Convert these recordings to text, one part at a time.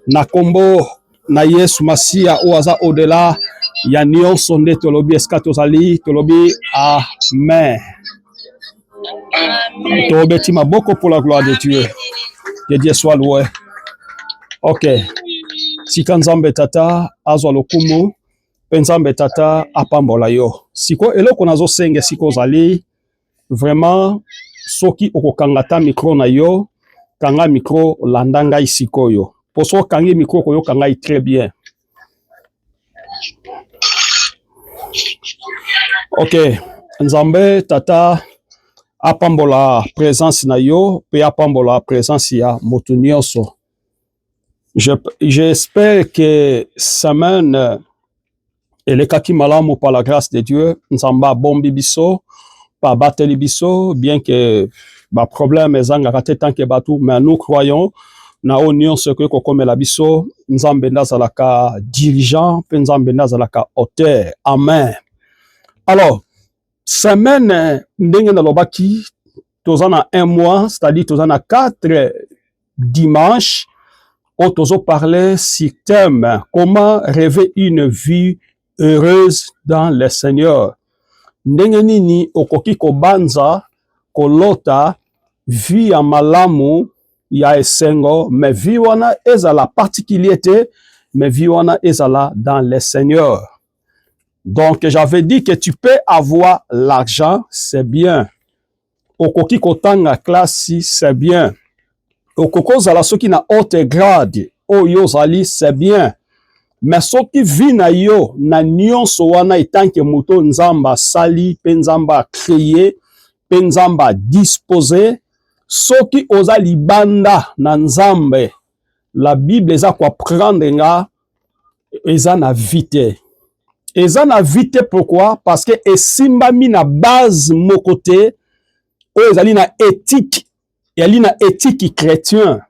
na kombo na Yesu Masia oaza au-delà ya nyonso nde tolobi esika tozali tolobi amen. Tobeti maboko pour la gloire de Dieu. Que Dieu soit loué. Ok. Sika nzambe tata azwa lokumu pe nzambe tata apambola yo. Siko eloko nazo senge siko zali vraiment soki okokanga ta micro na yo kanga micro landa ngai sikoyo. Poso kangi micro koyo kanga très bien. Ok, nzambe tata apambola présence na yo pe apambola présence ya motu nyonso. J'espère que semaine elekaki malamu par la grâce de Dieu nzamba bombi biso pa bateli biso bien que ba problème ezanga te tant que batu mais nous croyons na union ce que kokomela biso nzambe ndazalaka dirigeant pe nzambe ndazalaka auteur. Amen. Alors semaine ndenge na lobaki tozana un mois, c'est-à-dire tozana 4 dimanches où tozo parler sur thème comment rêver une vie heureuse dans le Seigneur. Ndenge nini okoki kobanza kolota vie ya malamu ya esengo, mais vie wana ezala particularité, mais vie wana ezala dans le Seigneur. Donc j'avais dit que tu peux avoir l'argent, c'est bien. Okoki kotanga classe, c'est bien. Okoko zala soki na haute grade, oyo zali, c'est bien. Mais soki vi na yo na nyonso wana etanke moto nzamba sali, pe nzamba créé, pe nzamba disposé, soki oza libanda na nzambe, la Bible eza kwa prendre nga, eza na vite. Eza na vite pourquoi? Parce que esimbami na base mokote, oyo ezali na éthique, yali na éthique chrétien.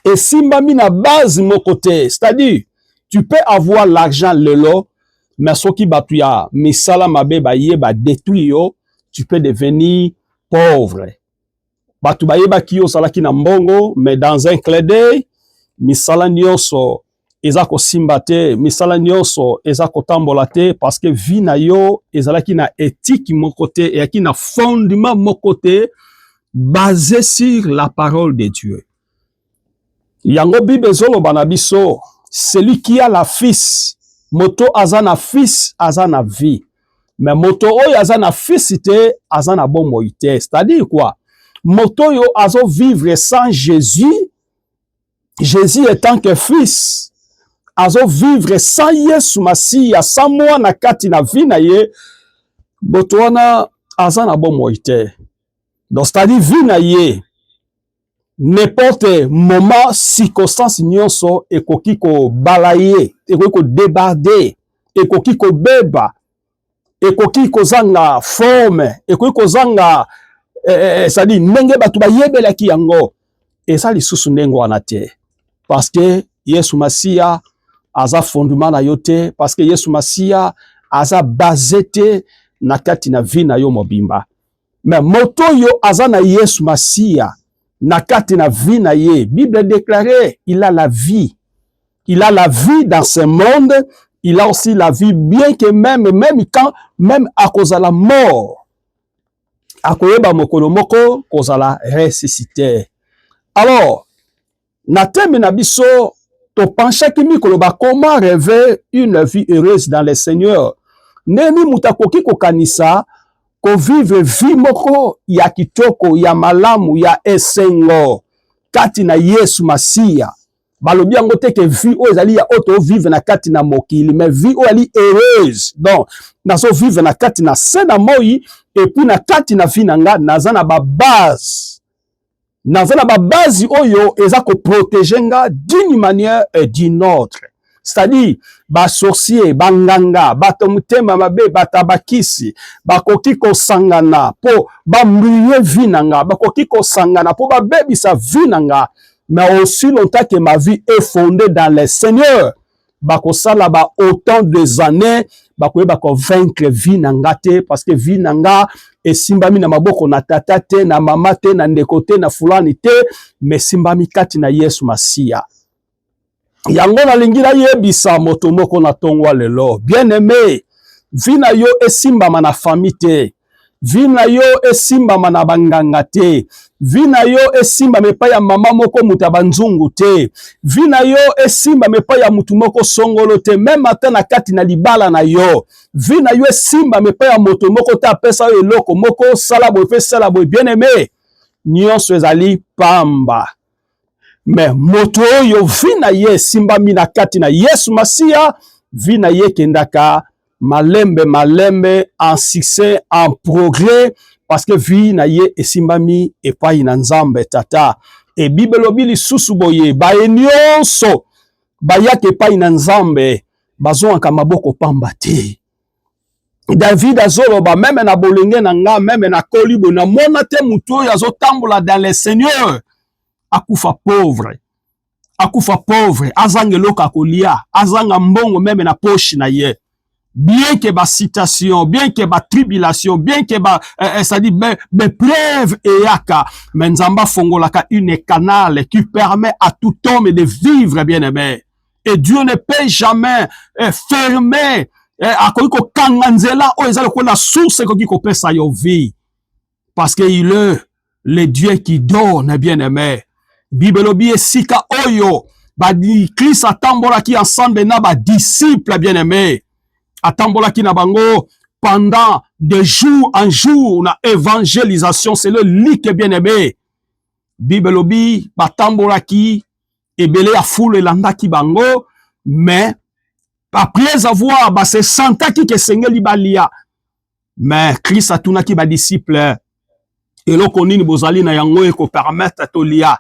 Esimbami na base mokote, c'est-à-dire, tu peux avoir l'argent lelo, mais soki batu ya misala mabe ba ye ba détruit yo, tu peux devenir pauvre. Batu ba ye ba ki yo salaki na mbongo, mais dans un clin d'œil, misala nyonso eza ko simbate, misala nyonso eza ko tambola te, parce que vi na yo ezalaki na éthique mokote, et qui na fondement mokote, basé sur la parole de Dieu. Yango Bible zolo banabiso, celui qui a la fils, moto azana fils, azana vie. Mais moto oyo azana fils te, azana bon moïte. C'est-à-dire quoi? Moto yo azo vivre sans Jésus, Jésus étant que fils, azo vivre sans Yesu Masiya, sans moi na kati na vie na ye, moto wana azana bon moïte. Donc c'est-à-dire vie na ye, n'importe moment, circonstance nyonso, ekoki ko balaye, ekoki ko débarder, ekoki ko beba, ekoki ko zanga forme, ekoki ko zanga, c'est-à-dire ndenge batu ba yebelaki yango, eza lisusu ndenge wana te. Parce que Yesu Masiya aza fondement na yo te, parce que Yesu Masiya aza basé te na kati na vie na yo mobimba. Mais moto yo aza na Yesu Masiya na kati na vie na ye, Bible déclarée, il a la vie. Il a la vie dans ce monde, il a aussi la vie, bien que même quand, même à cause de la mort, à cause de mokolo moko, cause de la ressuscité. Alors, na teme na biso, to penche ki mikolo ba comment rêver une vie heureuse dans le Seigneur. Nemi mutakoki ko kanisa, ko vivre vie moko ya kitoko, ya malamu, ya esengo, kati na Yesu Masiya. Balobi yango te ke vie o ezali ya auto vivre na kati na mokili, mais vie o ali heureuse. Donc, nazo vivre na kati na sena moi, et puis na kati na vie nanga, naza na ba base. Naza na ba base oyo eza ko protéger nga d'une manière et d'une autre. C'est-à-dire, ba sorcier, ba nganga, ba tomutema mabe, ba tabakisi, ba koki ko sangana, po ba mouiller vie nanga, ba koki ko sangana, po ba bebi sa vie nanga, mais aussi longtemps que ma vie est fondée dans le Seigneur, ba ko sala ba autant de années, ba ko vaincre vie nanga te, parce que vie nanga, et simbami na maboko na tata te, na mama te, na ndeko te, na fulani te, mais simbami kati na Yesu Masiya. yango nalingi nayebisa moto moko na tongwa lelo. Bien aimé, vi na yo esimbama na famille te, vi na yo esimbama na banganga te, vi na yo esimbama epai ya mama moko mutu ya banzungu te, vi na yo esimbama epai ya mutu moko songolo te, meme ata na kati na libala na yo, vi na yo esimbama epai ya moto moko te apesa yo eloko moko sala boye pe sala boye. Bien aimé, nyonso ezali pamba. Mais moto oyo vi na ye esimbami na kati na Yesu Masia, vi na ye kendaka malembe malembe, en succès, en progrès, parce que vi na ye esimbami epai na Nzambe tata. E Bible lobi lisusu boye, ba nyonso bayaka epai na Nzambe bazwaka maboko pamba te. David azoloba meme na bolenge na nga, meme na kolibo na mona te mutu oyo azotambola dans le Seigneur akufa pauvre, akufa pauvre, azanga eloko akolia, azanga mbongo meme na poche na ye. Bien que ba citation, bien que ba tribulation, bien que ba ça dit be preuve et yaka, mais Nzamba fongolaka une canal qui permet à tout homme de vivre, bien aimé. Et Dieu ne peut jamais fermer akoki kanga nzela o ezali ko la source koki ko pesa yo vie, parce que il est le Dieu qui donne, bien aimé. Bible lobi esika oyo ba di Christ atambolaki ensemble na ba disciples, bien aimé. Atambolaki na bango pendant de jour en jour na évangélisation, c'est le lik, bien aimé. Bible lobi batambolaki ebele ya foule landaki bango, mais après avoir se sentaki ke sengeli balia, mais Christ atunaki ba disciple eloko nini bozali na yango eko permettre tolia.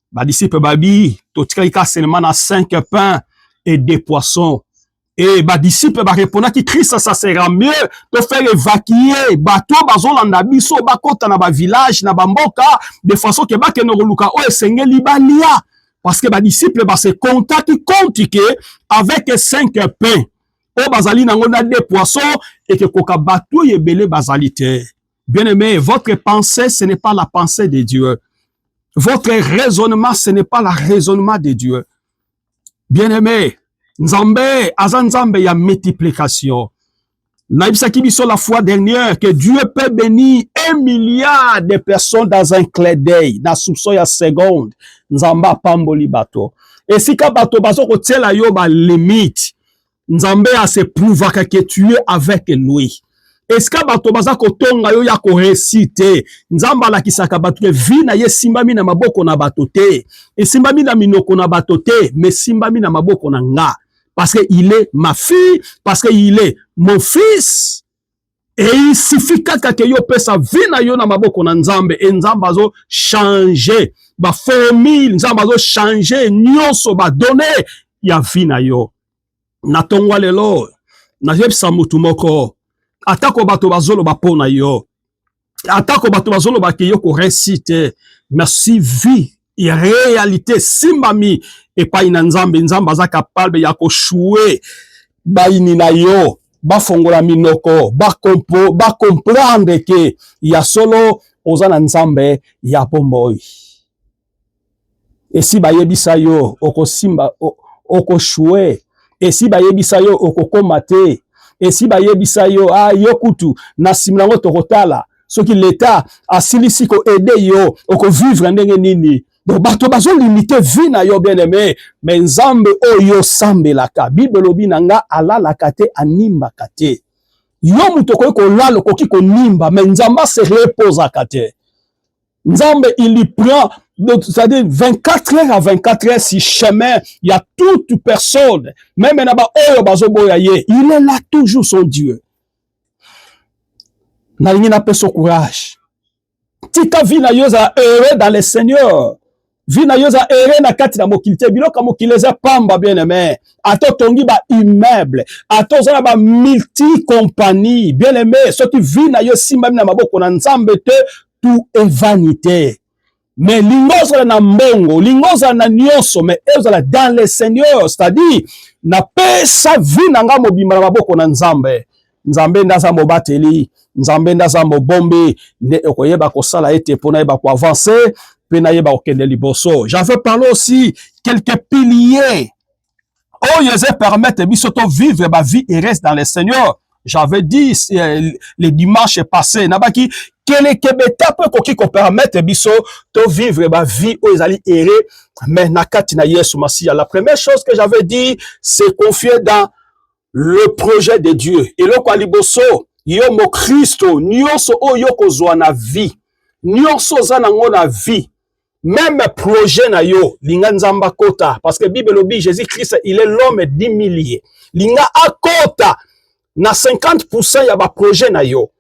Ba disciple babi totikaki ka seulement na 5 pains et 2 poissons. Et ba disciple ba répondre ki Christ ça sera mieux de faire évacuer bato bazolanda biso bakota na ba village na ba mboka de façon que ba keno luka o esengeli balia, parce que ba disciple ba se contacte compte que avec 5 pains o bazali nango na 2 poissons et que koka bato yebele bazali te. Bien aimé, votre pensée ce n'est pas la pensée de Dieu. Votre raisonnement ce n'est pas le raisonnement de Dieu. Bien aimé, Nzambe, Azanzambe, il y a multiplication. Naïbsaki biso la fois dernière que Dieu peut bénir 1 milliard de personnes dans un clin d'œil, dans soupçon ya seconde. Nzamba pamboli bato. Et si ka bato baso ko tela yo ba limite, Nzambe a se prouvaka que tu es avec lui. Est-ce que bato baza ko tonga yo ya ko réciter? Nzamba la kisaka bato ke vi na ye simbami na maboko na bato te. Et simbami na minoko na bato te, mais simbami na maboko na nga. Parce qu'il est ma fille, parce qu'il est mon fils. Et il suffit que yo pesa vina yo na maboko na Nzambe. Et Nzamba zo changer. Ba formule, Nzamba zo changer. Nyonso ba donner. Ya vina yo. Na tongwa lelo. Na jebisa mutu moko. Atako bato bazolo ba pona yo. Atako bato bazolo ba ke yo ko réciter. Merci vie. Et réalité simbami et pas ina Nzambe, Nzamba za capable ya ko chouer ba inina yo, ba fongola minoko, ba comprendre que ya solo ozana Nzambe ya pomboy. Et si ba yebisa yo oko simba oko chouer, et si ba yebisa yo oko komate, et si ba yebisa yo yo kutu na simlango tokotala, ce qui l'état a silisi ko aider yo oko vivre ndenge nini. Donc, bato bazo limité vie na yo bien aimé, mais Nzambe oyo sambe laka. Bible lobi nanga ala lakate animba kate. Yo mutoko ko lalo koki ko nimba, mais Nzamba se repose à kate. Nzambe il y prend, c'est-à-dire 24 heures à 24 heures si chemin, il y a toute personne, même naba oyo bazo boyaye, il est là toujours son Dieu. Na lingi na peso courage. Tika vie na yo za heureux dans le Seigneur. Vina yoza ere na kati na mokilite biloka mokileza pamba bien aimé. Ato tongi ba immeuble, ato zana ba multi compagnie bien aimé. Ce qui vina yo simba na maboko na Nzambe te, tout est vanité. Mais lingoza na mbongo, lingoza na nyonso, mais ezala dans le Seigneur, c'est-à-dire na pesa vina nga mobimba na maboko na Nzambe. Nzambe ndaza mobateli, Nzambe ndaza mobombe, ne okoyeba ko sala ete pona yeba ko avancer. J'avais parlé aussi quelques piliers Oh, Jésus permettre de vivre ma vie et reste dans le Seigneur. J'avais dit les dimanches passés, nabaki quel peut qui permettre de vivre ma vie où ils allaient errer, mais nakati na Yesu Masia. La première chose que j'avais dit, c'est confier dans le projet de Dieu. Et le kwaliboso, yo mo Christo, nyonso o yo kozwa na vie, nyonso za nango na vie. Même projet na yo, linga nzamba kota, parce que Bible obi Jésus-Christ, il est l'homme des milliers. Linga akota, na 50% ya ba projet na yo.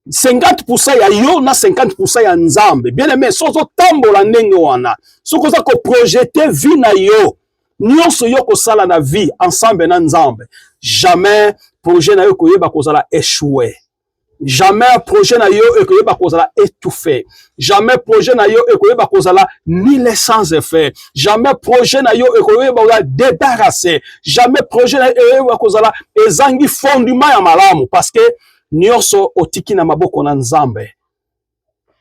50% ya yo na 50% ya nzambe. Bien aimé, sozo tambola ndenge wana. Soko za ko projeter vie na yo. Nyonso yo ko sala na vie ensemble na nzambe. Jamais projet na yo ko yeba ko sala échouer. Jamais projet na yo ekoyeba kozala étouffé. Jamais projet na yo ekoyeba kozala ni sans effet. Jamais projet na yo ekoyeba kozala débarrassé. Jamais projet na yo ekoyeba kozala ezangi fondement ya malamu parce que nyonso otiki na maboko na nzambe.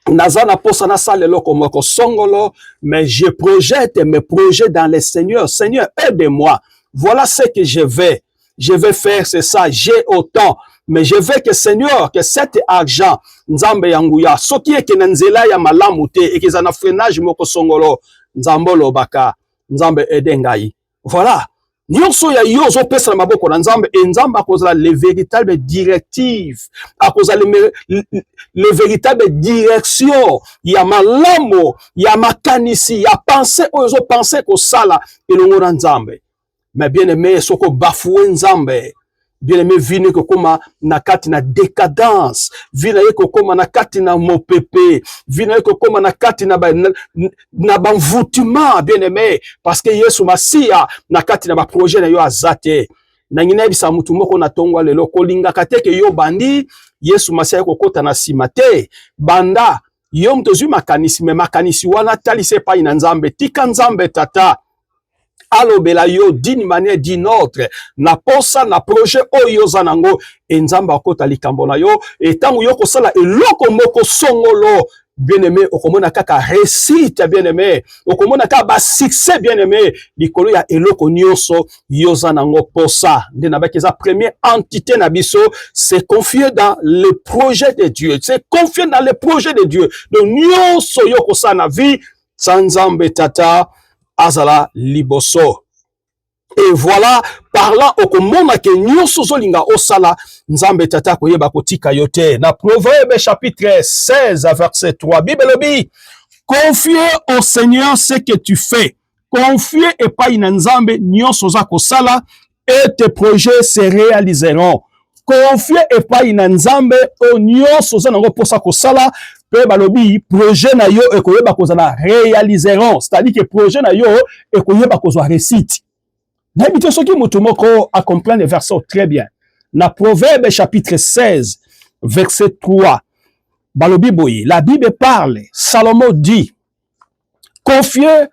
Nazana posa na sale loko moko songolo, mais je projette mes projets dans le Seigneur. Seigneur, aide-moi. Voilà ce que je vais faire, c'est ça. J'ai autant. Mais je veux que Seigneur, que cet argent, nzambe yanguya, soki eke na nzela ya malamu te, eke za na freinage moko songolo, nzambolo baka, nzambe edengai. Voilà. Nyonso ya yo zo pesa na maboko na nzambe, et nzambe akozala les véritables directives, akozala les véritables directions, ya malamu, ya makanisi, ya pensée, ozo pensée ko sala, elongo na nzambe. Mais bien aimé, soko bafoué nzambe, bien aimé, vine ko koma na kati na décadence, vine ko koma na kati na mopepe, vine ko koma na kati na banvoutement, bien aimé, parce que Yesu Masia na kati na ba projet na yo azate. Na ngina bisa mutu moko na tongwa lelo kolinga kateke yo bandi, Yesu Masia ko kota na simate, banda yo mtozu makanisi, me makanisi wana talise pa ina nzambe, tika nzambe tata. Alobela yo d'une manière d'une autre na posa na projet oyo zanango enzamba akota likambo na yo etango yo kosala eloko moko songolo bien-aimé okomona kaka réussite bien-aimé okomona kaka ba succès bien-aimé likolo ya eloko nyonso yo zanango posa nde na bakeza première entité na biso c'est confier dans le projet de Dieu, c'est confier dans le projet de Dieu. Donc nyonso yo kosala na vie sanzambe tata azala liboso. Et voilà, parlant au komona ke nyonso zolinga osala nzambe tata koyeba kotika yote. Na Proverbe chapitre 16 verset 3. Bible obi, confiez au Seigneur ce que tu fais. Confiez et pas ina nzambe nyonso za kosala et tes projets se réaliseront. Confiez et pas ina nzambe o nyonso za nango posa kosala pe balobi projet na yo ekoyeba kozala réaliseront, c'est-à-dire que projet na yo ekoyeba kozwa réussite. Na bito soki mutu moko a comprendre le verset très bien. Na Proverbe chapitre 16 verset 3 balobi boye, la Bible parle, Salomon dit confiez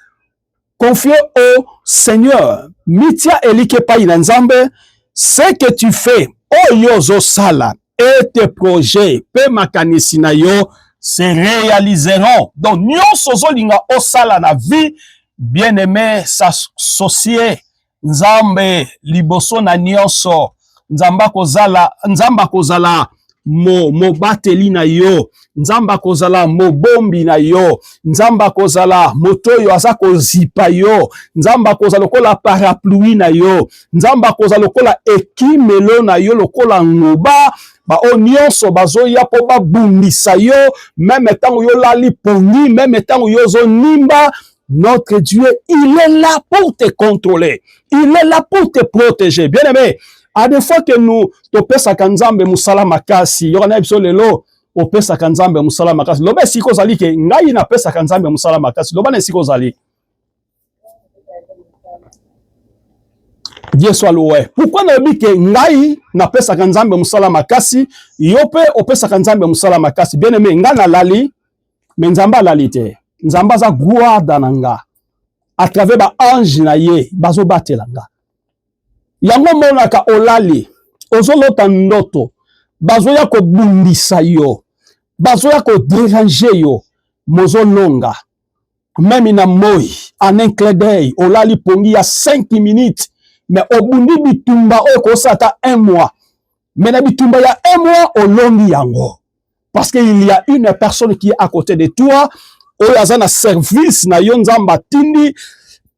au Seigneur mitia elike pa ina nzambe ce que tu fais o yozo sala et tes projets pe makanisi na yo se réaliseront. Donc, nyonso zolinga osala na vie, bien-aimé, s'associer, nzambe, liboso na nyonso, nzamba kozala, mo bateli na yo, nzamba kozala, mo bombi na yo, nzamba kozala, motoyo aza kozipa yo, nzamba kozala lokola parapluie na yo, nzamba kozala lokola ekimelo na yo, lokola ngoba, ba o nyonso bazoya po babumbisa yo, même tango yo lali pongi, même tango yo zo nimba, notre Dieu, il est là pour te contrôler, il est là pour te protéger. Bien aimé, à des fois que nous topesa kanzambe musala makasi, yona biso lelo opesa kanzambe musala makasi. Loba siko zali ke ngai na pesa kanzambe musala makasi. Loba na siko zali. Dieu soit loué. Pourquoi na bi ke ngai na pesa kanzambe musala makasi, yope opesa kanzambe musala makasi. Bien aimé, nga na lali, mais nzamba lali te. Nzamba za guarda nanga. À travers ba ange na ye, bazo batela nga. Yango monaka olali, ozolota ndoto, bazoya ko bundisa yo, bazoya ko déranger yo, mozolonga. Même na moi, en un clin d'œil, olali pongi ya 5 minutes, mais obundi bitumba oyo kosata 1 mois. Mais na bitumba ya 1 mois olongi yango. Parce qu'il y a une personne qui est à côté de toi, oyo aza na service na yo nzamba tindi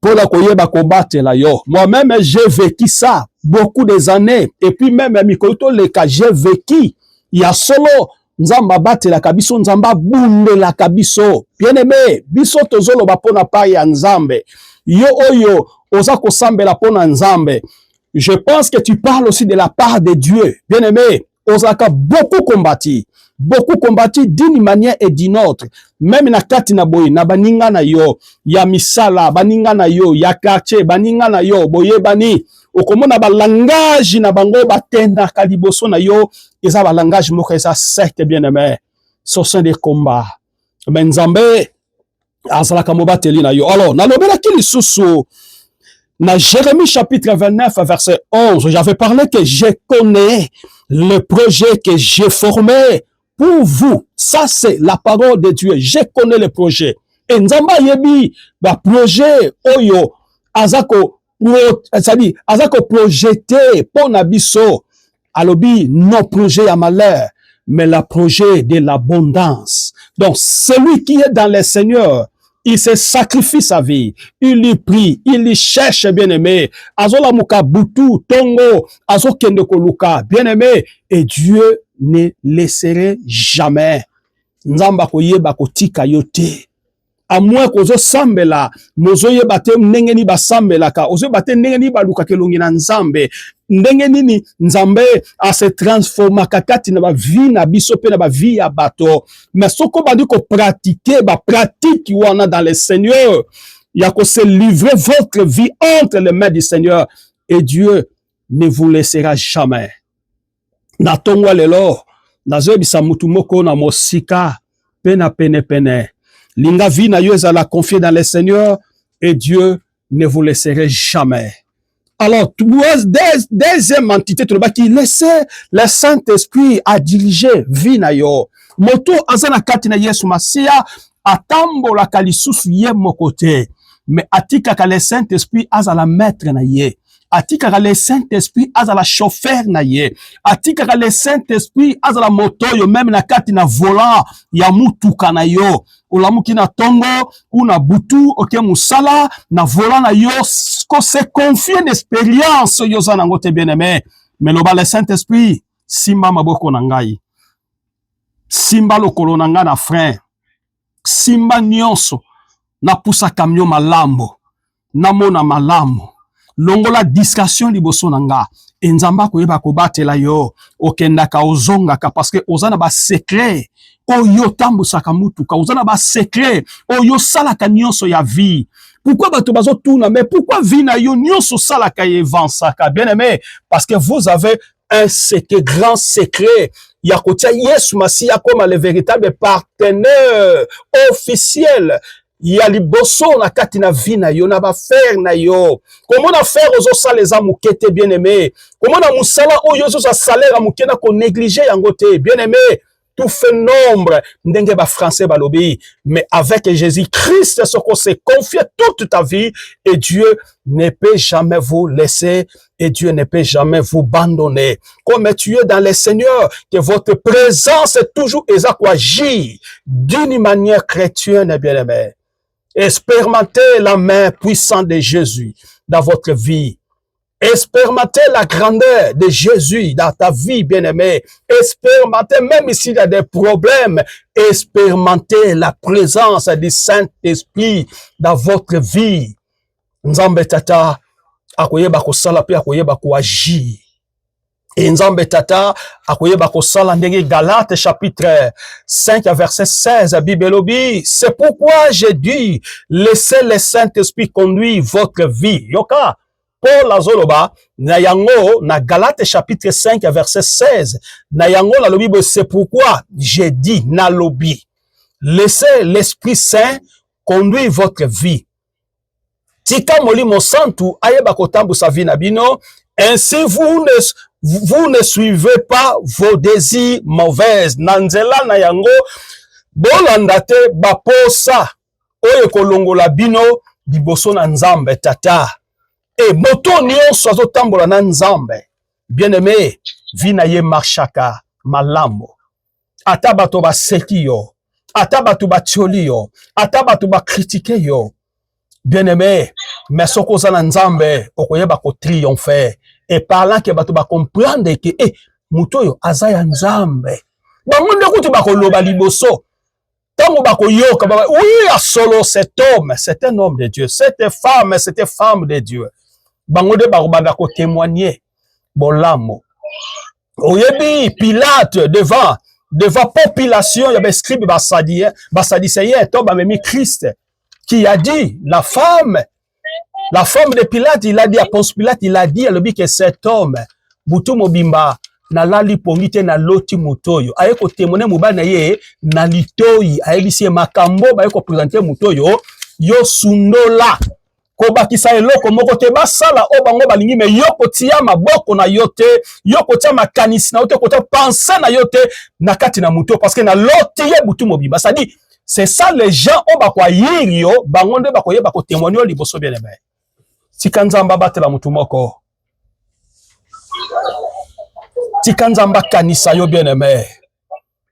pour la koyeba kobattre la yo. Moi-même j'ai vécu ça beaucoup des années et puis même mikoto leka j'ai vécu ya solo nzamba battre la kabiso nzamba bunde la kabiso. Bien aimé, biso tozolo ba pona pa ya nzambe. Yo oyo oza ko sambela pona nzambe. Je pense que tu parles aussi de la part de Dieu. Bien aimé, ozaka beaucoup combattu d'une manière et d'une autre. Même na kati na boye, na baninga na yo, ya misala, baninga na yo, ya quartier, baninga na yo, boye bani, okomona ba langage na bango batenda kaliboso na yo, eza ba langage moko eza certes bien aimé. Ce sont des combats. Mais nzambe azalaka mobateli na yo. Alors, na lobela ki lisusu na Jérémie chapitre 29 verset 11, j'avais parlé que je connais le projet que j'ai formé pour vous. Ça, c'est la parole de Dieu. Je connais le projet. Et nzamba yebi, ba projet, oyo, azako projeté, pour nabiso, alobi, non projet à malheur, mais le projet de l'abondance. Donc, celui qui est dans le Seigneur, il se sacrifie sa vie, il y prie, il y cherche, bien-aimé. Azola muka butu, tongo, azo kende koluka, bien-aimé. Et Dieu ne laisserait jamais. Nzamba koyeba kotika yote. À moins kozo sambela, mozo yebate nengeni ba sambelaka, ozo bate nengeni ba luka kelongi na nzambe. Ndenge ni nzambe a se transforma kakati na ba vie na biso pe na ba vie ya bato. Mais soko bandi ko pratiquer ba pratique wana dans le Seigneur, ya ko se livrer votre vie entre les mains du Seigneur et Dieu ne vous laissera jamais. Na tongwa lelo nazo bisa mutu moko na mosika pe na pene. Linga vie na yo ezala confier dans le Seigneur et Dieu ne vous laisserait jamais. Alors, deuxième entité, qui laissait le Saint-Esprit à diriger vie na yo. Moto azana kati na Yesu Masia, atambo la kalisusu ye mokote. Mais atika ka le Saint-Esprit azala maître na ye. Atika ka le Saint-Esprit azala chauffeur na ye. Atika ka le Saint-Esprit azala moto yo même na kati na volant ya mutuka na yo. Olamuki na tongo, ou na butu, ok musala, na volant na yo, ko se confie d'expérience yo zanangote bien-aimé. Mais le Saint-Esprit, simba maboko na ngai. Simba lokolo na nga na frein. Simba nyonso, na pusa camion malambo. Na mona malambo. Longola discussion liboso na nga. Enzamba koyeba kobatela yo, okendaka ozongaka, parce que ozana ba secret. Oyo tambusaka mutuka, ozana ba secret, oyo salaka nyonso ya vie. Pourquoi bato bazo tourna, mais pourquoi vie na yo nyonso salaka evansaka? Bien aimé, parce que vous avez un secret, grand secret. Yakotia Yesu Masia comme le véritable partenaire officiel. Ya liboso na kati na vie na yo, na ba faire na yo. Comment na faire ozo saleza mukete bien aimé? Comment na musala oyo ozo salaire mukena ko négliger yangote bien aimé? Tout fait nombre, ndenge ba français balobi, mais avec Jésus-Christ, ce qu'on s'est confié toute ta vie, et Dieu ne peut jamais vous laisser, et Dieu ne peut jamais vous abandonner. Comme tu es dans le Seigneur, que votre présence est toujours agir d'une manière chrétienne, bien-aimé. Expérimentez la main puissante de Jésus dans votre vie. Expérimentez la grandeur de Jésus dans ta vie, bien-aimé. Expérimentez, même s'il y a des problèmes, expérimentez la présence du Saint-Esprit dans votre vie. Nzambe tata, akoyeba kosala pe akoyeba koagir. Et Nzambe tata, akoyeba kosala ndenge Galates chapitre 5 verset 16, Bible lobi, c'est pourquoi j'ai dit, laissez le Saint-Esprit conduire votre vie. Yoka. Paul azoloba na yango na Galates chapitre 5 verset 16 na yango la lobi, c'est pourquoi j'ai dit na lobi, laissez l'Esprit Saint conduire votre vie. Tika molimo santu ayeba kotambu sa vie na bino, ainsi vous ne suivez pas vos désirs mauvaises. Nanzela na yango bolandate baposa oyo kolongola bino liboso na Nzambe tata. Et moto nyonso azotambola na nzambe. Bien-aimé, vina ye marchaka malambo. Ata bato baseki yo, ata bato batioli yo, ata bato bakritike yo. Bien-aimé, mais soko za na nzambe okoyeba ko triompher. Et parlant que bato ba comprendre que muto yo azaya nzambe. Bango ndekuti bakoloba liboso. Tango bakoyoka oui, à solo cet homme, c'est un homme de Dieu. Cette femme, c'était femme de Dieu. Bango de bakobanda ko témoigner bolamo. Oyebi Pilate devant population, il y avait scribe basadicéen, Tom a Christ qui a dit la femme de Pilate, il a dit à Ponce Pilate, il a dit à l'objet que cet homme Butu Mobimba na lali pongite na loti mutoyo aye ko témoigner mobana ye na litoyi aye bisi makambo ba ko présenter mutoyo yo sundola ko bakisa eloko moko te basala o bango balingi me yo kotia maboko na yo te yo kotia makanisi na yo te kotia penser na yo te na kati na muto parce que na loti ye Butu Mobimba ça dit c'est ça les gens o bakwa yirio bango nde bakoye bako témoigner liboso bien aimé sikanzamba batela mutu moko Tikanzamba kanisa yo bien aimé.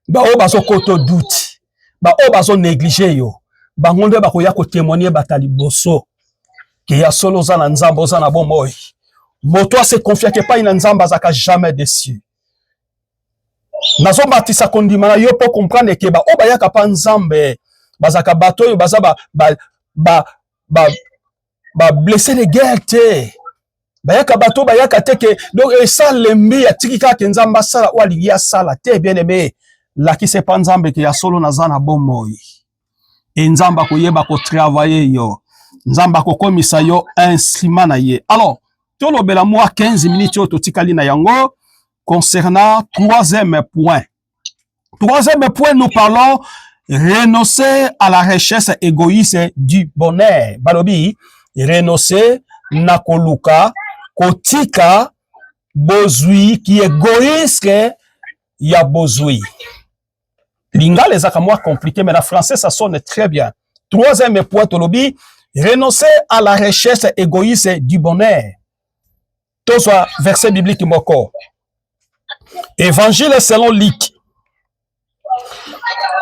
Ba o bazo koto doute. Ba o bazo négliger yo. Ba ngonde ba koya ko témoigner batali boso. Ke ya solo za na nzambo za na bomoy. Moto se confia que pas ina nzamba zaka jamais déçu. Nazo batisa kondima na yo po comprendre que ba o ba yaka pa nzambe. Bazaka bato yo baza ba blesser les guerres te. Bayaka bato bayaka teke donc ça lembi ya tikika ke nzamba sala ou aliya sala te bien aimé la ki se pa nzambe ke ya solo na zana bomoyi et nzamba ko yeba ko travailler yo nzamba ko komisa yo instrument na ye. Alors tolo bela moi 15 minutes yo totikali na yango concernant troisième point, nous parlons renoncer à la recherche égoïste du bonheur. Balobi renoncer na koluka kotika bozui qui égoïste ya bozui. Linga les akamwa compliqué mais en français ça sonne très bien. Troisième point tolobi renoncer à la recherche égoïste du bonheur. Tout soit verset biblique moko. Évangile selon Luc.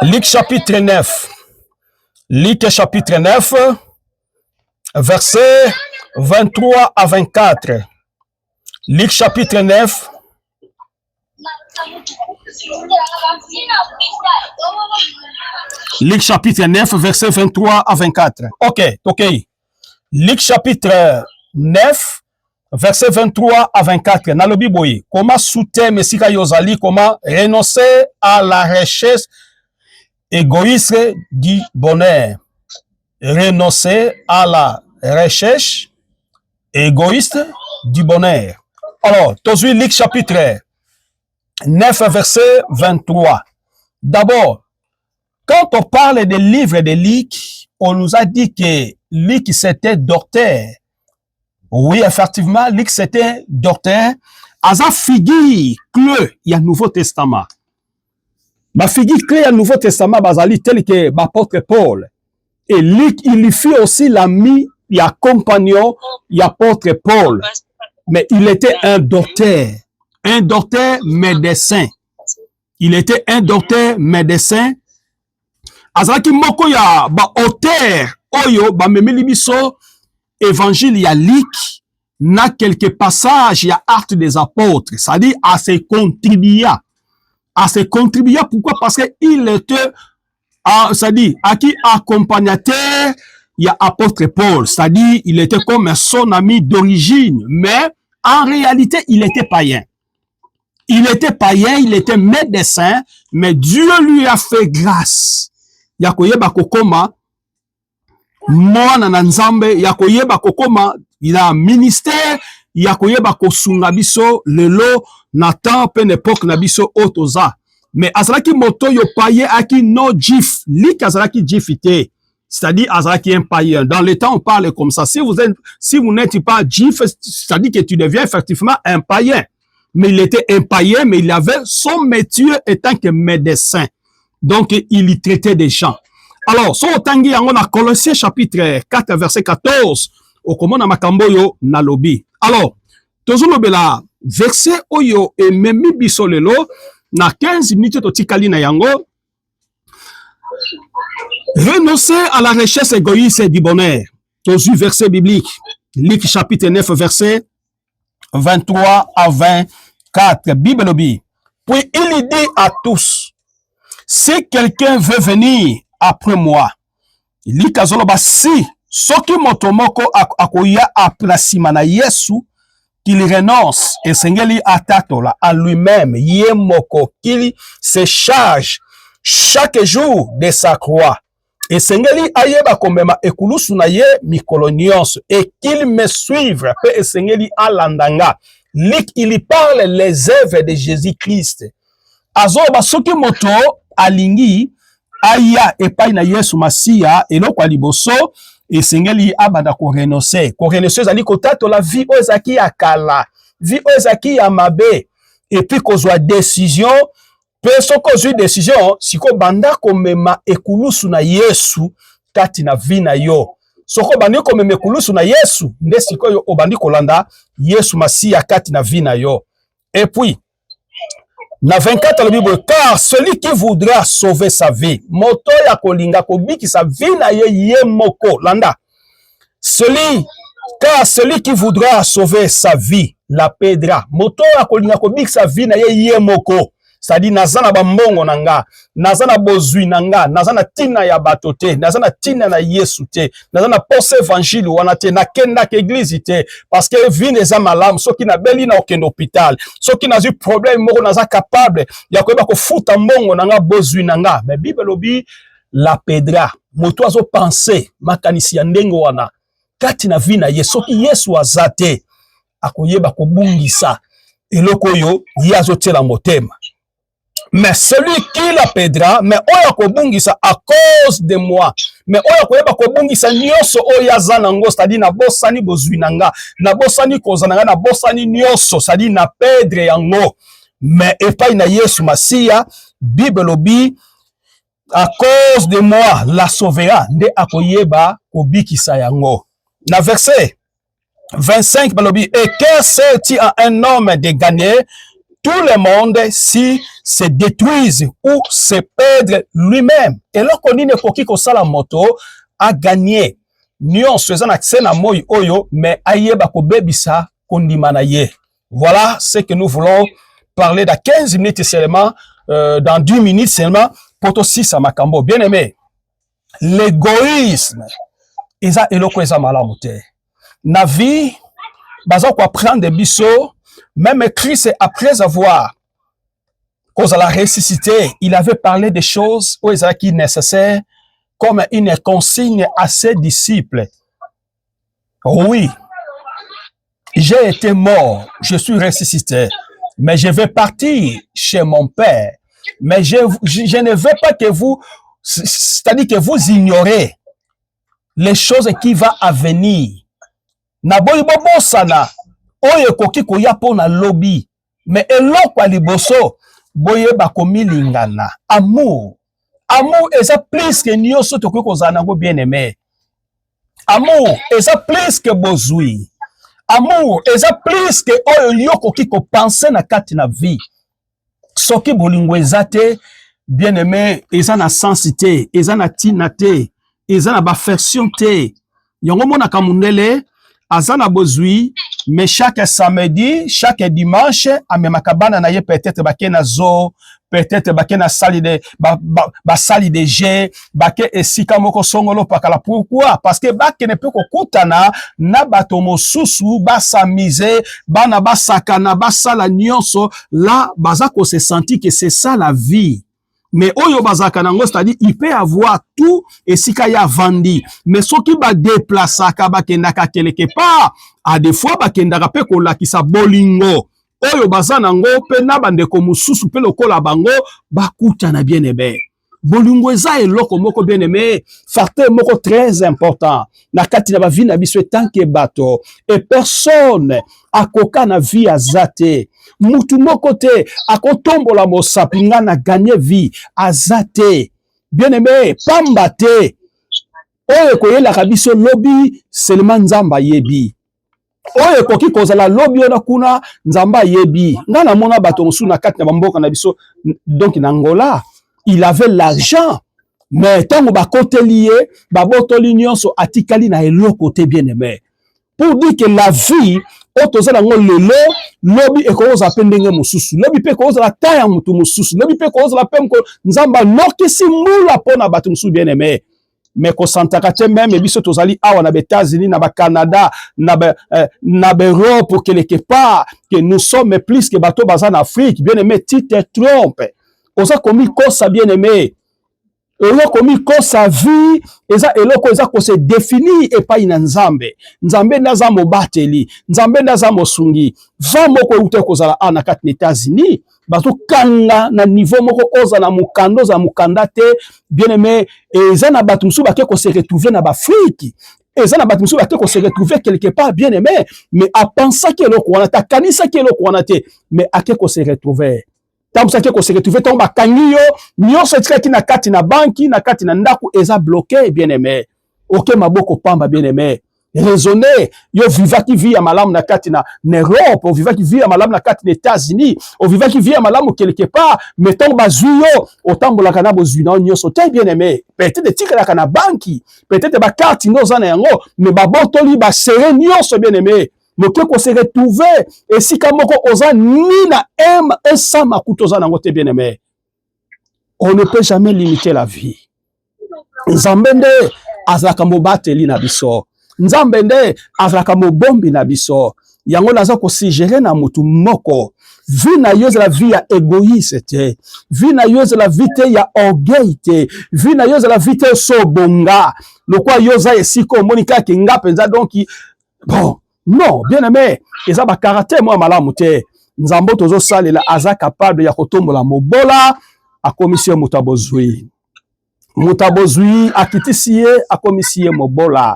Luc chapitre 9. Luc chapitre 9 verset 23 à 24. Luc chapitre 9. Luc chapitre 9, verset 23 à 24. Ok. Luc chapitre 9, verset 23 à 24. Nalobi boye. Comment soutenir Messika Yozali, comment renoncer à la recherche égoïste du bonheur. Renoncer à la recherche égoïste du bonheur. Alors, Tozu Luc chapitre 9, verset 23. D'abord, quand on parle des livres de Luc, on nous a dit que Luc c'était docteur. Oui, effectivement, Luc c'était docteur. Asa figure clé, il y a Nouveau Testament. Ma figure clé, il y a Nouveau Testament, basali tel que l'apôtre Paul. Et Luc, il fut aussi l'ami, il y a compagnon, il y a apôtre Paul. Mais il était un docteur médecin. Il était un docteur médecin. Azaki moko ya ba auteur oyo ba memeli biso évangile ya Luc na quelques passages ya actes des apôtres, c'est-à-dire à se contribuer. Pourquoi? Parce que il était c'est-à-dire à qui accompagnateur il y a apôtre Paul, c'est-à-dire il était comme son ami d'origine, mais en réalité il était païen. Il était médecin, mais Dieu lui a fait grâce. Yakoyeba kokoma mwana na nzambe, yakoyeba kokoma il a ministère, yakoyeba kosunga biso lelo na temps pe époque na biso otoza. Mais azalaki moto yo païen aki no jif, lik azalaki jifité. C'est-à-dire azalaki un païen. Dans le temps on parle comme ça. Si vous n'êtes pas jif, c'est-à-dire que tu deviens effectivement un païen. Mais il était un païen, mais il avait son métier étant que médecin. Donc, il y traitait des gens. Alors, so tangi yango na Colossiens chapitre 4, verset 14, okomona makambo yo na lobby. Alors, tozolobela verset oyo ememi biso lelo na 15 minutes totikali na yango. Renoncer à la recherche égoïste du bonheur. Tozu verset biblique. Luc chapitre 9 verset 23 à 24. Bible lobby. Puis il dit à tous, si quelqu'un veut venir après moi, il kazoloba si soki motomoko akoya aprasima na Yesu, qu'il renonce et sengeli atatola à lui-même yemoko, qu'il se charge chaque jour de sa croix et sengeli ayeba komema ekulusu na ye mikolo nyonso et qu'il me suive pe esengeli alandanga. Il parle les œuvres de Jésus-Christ. Azoba soki moto alingi aya epai na Yesu Masiya eloko liboso esengeli abanda ko renoncer. Ko renoncer zali kotato la vie ozaki ya kala, vie ozaki ya mabe et puis kozwa décision, pe soko zwi décision siko banda komema ekulusu na Yesu kati na vie na yo. Soko bandi komema ekulusu na Yesu nde sikoyo obandi kolanda Yesu Masiya kati na vie na yo. Et puis na 24 la Bible, car celui qui voudra sauver sa vie, moto ya kolinga kobiki sa vie na ye moko landa. Car celui qui voudra sauver sa vie la perdra. Moto ya kolinga kobiki sa vie na ye moko. C'est-à-dire nazana bambongo nanga, nazana bozui nanga, nazana tina ya batote, nazana tina na Yesu te, nazana pose évangile wana te, na kenda ke église te, parce que vie neza malamu, soki na beli na okende hôpital, soki na zu problème moko naza capable ya koyeba ko futa mbongo nanga bozui nanga, mais Bible lobi la pedra. Moto azo penser makanisi ya ndenge wana kati na vie na ye, soki Yesu azate akoyeba ko bungisa eloko yo yazo tela motema. Mais celui qui la perdra, mais oya kobungisa à cause de moi. Mais oya koyeba kobungisa nyonso oya zanango, c'est-à-dire na bosani bozui nanga, na bosani kozananga, na bosani nyonso, c'est-à-dire na perdre yango. Mais epai na Yesu Masiya, Bible lobi, à cause de moi, la sauvera, nde akoyeba kobikisa yango. Na verset 25, balobi, et que sert-il à un homme de gagner tout le monde si se détruise ou se perdre lui-même. Et là, on dit que sala moto a gagné. Nyon faisant accès na moi oyo, mais ayeba ko bebisa kondimana ye. Voilà ce que nous voulons parler dans 15 minutes seulement, dans 10 minutes seulement, pour aussi ça makambo. Bien aimé, l'égoïsme, eza eloko eza malamu te. Na vie, baza ko apprendre biso. Même Christ, après avoir cause à la ressuscité, il avait parlé des choses où il est nécessaire comme une consigne à ses disciples. Oui, j'ai été mort, je suis ressuscité, mais je vais partir chez mon Père. Mais je ne veux pas que vous, c'est-à-dire que vous ignorez les choses qui vont venir. Naboyi bobo sana. Oye koki koya pona lobby, mais eloko liboso boye bakomi lingana. Amour eza plus que nyonso tokoki kozala nango bien aimé. Amour eza plus que bozui. Amour eza plus que oyo yo koki ko penser na kati na vie. Soki bolingo eza te bien aimé, eza na sensité, eza na tina te, eza na affection te. Yongo mona kamundele azana bozui, mais chaque samedi, chaque dimanche, amemakabana na ye peut-être bake na zo, peut-être bake na sali de sali de jeu, bake esika moko songolo pakala. Pourquoi? Parce que bake ne peut kokutana na bato mosusu basamize, bana basakana, basala nyonso, là baza ko se sentir que c'est ça la vie. Mais oyo bazaka nango, c'est-à-dire il peut avoir tout et si kaya vandi, mais ce qui va déplacer bakendaka quelque part, à des fois bakendaka pe ko lakisa bolingo oyo bazanango pe na bandeko mususu pe lokola bango bakuta na bien aimé. Bolingo eza eloko moko bien aimé, facteur moko très important na kati na ba vie na biso tant que bato et personne akoka na vie azate. Mutu moko te akotombola mosapinga na gagner vie azate. Bien aimé, pamba te oyo koyelaka biso lobi seulement nzamba yebi oyo koki kozala lobi ona kuna nzamba yebi nga na mona bato mosusu na kati na bamboka na biso donc na Angola il avait l'argent mais tango bakoteli ye babotoli nyonso atikali na eloko te bien aimé pour dire que la vie otoza nango lelo lobi ekoza pe ndenge mosusu lobi pe kozala ta ya mutu mosusu lobi pe kozala pe mko nzamba nokisi mbula pona bato mosusu bien aimé mais kosantaka te même biso tozali awa na États-Unis na Canada na Europe quelque part que nous sommes plus que bato baza en Afrique bien aimé tu te trompes oza komi kosa bien aimé eloko mikosa vie eza eloko eza ko se définir epai na nzambe nzambe ndaza mobateli nzambe ndaza mosungi va moko ute kozala ana kati na États-Unis bato kanga na niveau moko oza na mukando za mukanda te bien aimé eza na bato musu bake ko se retrouver na Afrique eza na bato musu bake ko se retrouver quelque part bien aimé mais a penser que eloko wana ta kanisa que eloko wana te mais ake ko se retrouver tamsaki ko se retrouver tomba kangiyo nyonso etikaki na kati na banki na kati na ndaku eza bloqué bien aimé oke maboko pamba bien aimé raisonner yo vivaki vie ya malamu na kati na Europe o vivaki vie ya malamu na kati na États-Unis o vivaki vie ya malamu quelque part mais tomba bazuyo otambolaka na bozui na nyonso te bien aimé peut-être tikalaka na banki peut-être ba carte noza na yango mais babotoli ba serre nyonso bien aimé moke ko se retrouver esika moko oza ni na esa makuto oza nango te bien aimé on ne peut jamais limiter la vie nzambe nde azalaka mobateli na biso nzambe nde azalaka mobombi na biso yango naza kosigere na mutu moko vie na yo ezala vie ya égoïste te vie na yo ezala vie te ya orgueil te vie na yo ezala vie te sobonga lokwa yo za esika omoni kaka nga penza donc bon non bien aimé eza ba caractère moi malamu te nzambo tozo salela aza capable ya kotombola mobola akomisi mutabozui akitisi ye akomisi ye mobola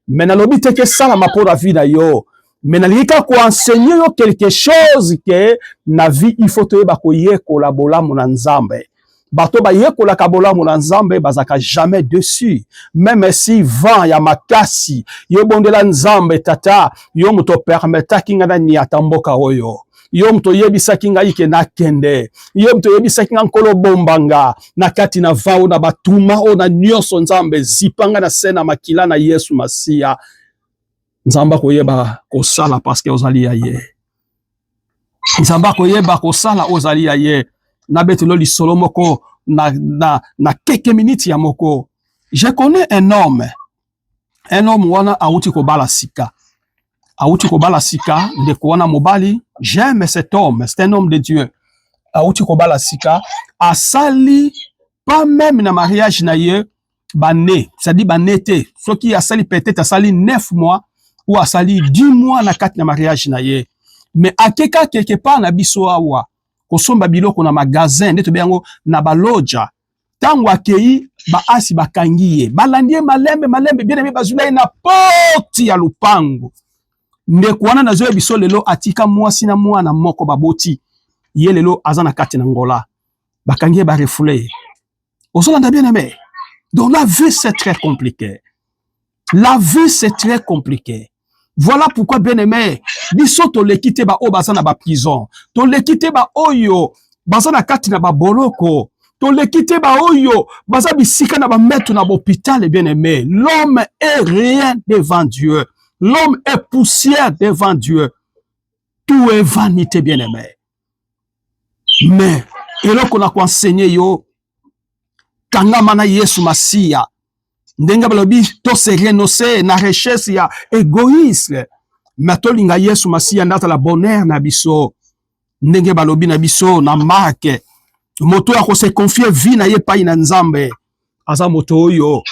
mais nalobi te ke sala mapora vie na yo mais nalika ko enseigner yo quelque chose que na vie il faut toyeba koyekola bolamu na nzambe bato bayekolaka bolamu na nzambe bazaka jamais dessus même si vent ya makasi yo bondela nzambe tata yo muto permetaki nga na niata mboka oyo yo muto yebisaki nga ike na kende yo muto yebisaki nga nkolo bombanga na kati na vao na batuma o na nyonso nzambe zipanga na sena makila na Yesu Masia nzamba koyeba kosala parce que ozali ya ye nzamba koyeba kosala ozali ya ye na betelo lisolo moko na quelques minutes ya moko je connais un homme wana auti ko bala sika ndeko wana mobali j'aime cet homme c'est un homme de Dieu auti ko bala sika asali pas même na mariage na ye bané c'est-à-dire banete soki asali peut-être asali 9 mois ou asali 10 mois na kati na mariage na ye mais akeka quelque part na biso awa kosomba biloko na magasin ndeto beyango na baloja tango akei baasi bakangiye balandie malembe bien aimé bazula na porte ya lupango ndeko wana na zoya biso lelo atika mwasi na mwana moko baboti ye lelo azana kati na Angola bakangiye ba refoulé osolanda bien aimé donc la vie c'est très compliqué voilà pourquoi bien aimé biso to lekite ba o bazana ba prison to lekite ba oyo bazana kati na ba boloko to lekite ba oyo baza bisika na ba mettre na hôpital bien aimé l'homme est rien devant Dieu l'homme est poussière devant Dieu tout est vanité bien aimé mais eloko na ko enseigner yo kanga mana Yesu Masia ndenga balobi to se renoncer na richesse ya égoïsme matolinga Yesu Masia ndata la bonheur na biso ndenge balobi na biso na marque moto ya ko se confier vie na ye pa ina nzambe aza moto oyo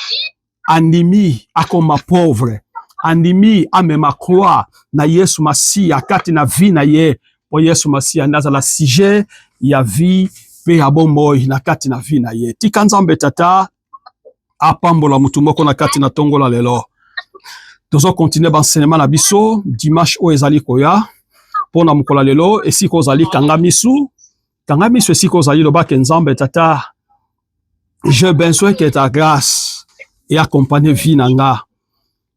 andimi akoma pauvre andimi amema croix na Yesu Masia kati na vie na ye po Yesu Masia ndaza la sujet ya vie pe ya bomboy na kati na vie na ye tika nzambe tata apambola mutu moko na kati na tongola lelo tozo continuer banseignement na biso dimanche o ezali koya pona mukola lelo esiko ozali kanga misu esiko ozali lobake nzambe tata j'ai besoin que ta grâce et accompagner vie nanga.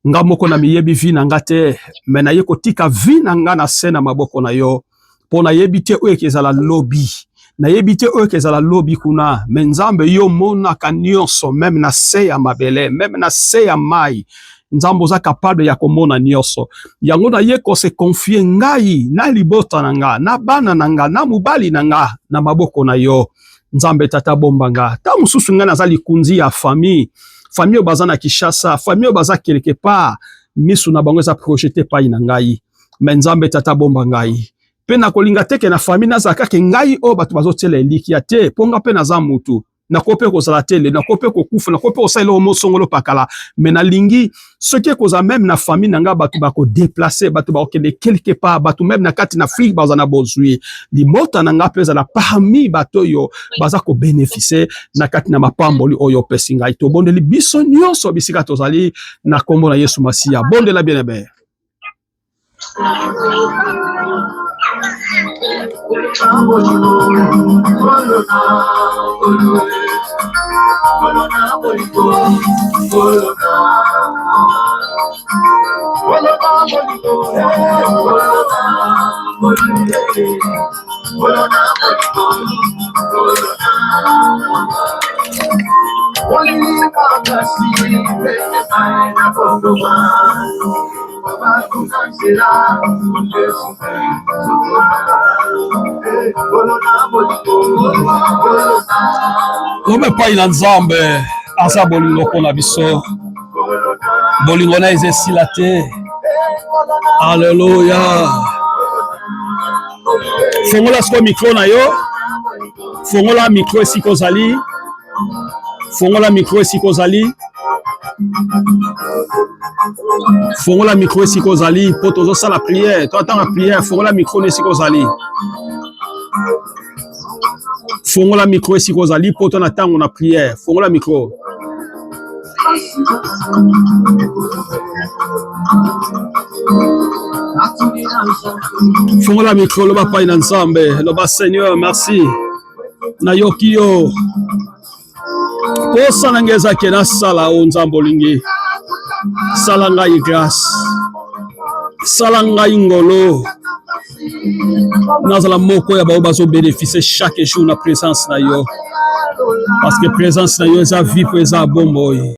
Nga moko na miyebi vie nanga te, mais na ye kotika vie nanga na sena maboko na yo. Po na yebite oyo kezala lobby. Na yebite oyo kezala lobby kuna, mais Nzambe yo monaka nyonso, même na se ya mabele, même na se ya mai. Nzambe oza capable ya komona nyonso. Yango na ye ko se confier ngai, na libota nanga, na bana nanga, na mubali nanga, na maboko na yo. Nzambe tata bombanga. Ta mususu nga nazali kunzi ya famille. Famille baza na Kishasa, famille baza quelque part. Misu na bango za projeté pa ina ngai. Mais Nzambe tata bombangai. Pe na kolinga teke na famille nazaka ke ngai o batu bazotela elikia te. Ponga pe na za mutu. Na kope kozala tele, na kope kokufa, na kope osaila omo songolo pakala. Mais na lingi, ce qui koza même na famille nanga batu bako déplacer, batu bako kende quelque part, batu même na kati na Afrique baza na bozui. Li mota nanga peza la parmi bato yo baza ko bénéficier na kati na mapamboli oyo pesinga ito. Bonde li biso nyonso bisika tozali na kombo na Yesu Masia. Bonde la bien-aimé. Lobe pa ina Nzambe asa bolingo pona biso bolingo na ezesila te. Alléluia. Fongola sko micro na yo. Fongola micro esiko zali. Fongola micro esiko zali. Fongola micro esiko zali. Poto zo sala prière. Toi attends la prière. Fongola micro esiko zali. Fongola micro esiko zali. Poto na tango na prière. Fongola micro. Fongola micro loba pa ina Nzambe. Loba Seigneur merci. Na yoki yo. Posa nangeza kena sala o Nzambe olingi. Sala ngai grâce. Sala ngai ngolo. Nazala moko ya bao bazo bénéficier chaque jour na présence na yo. Parce que présence na yo eza vie, eza bombo.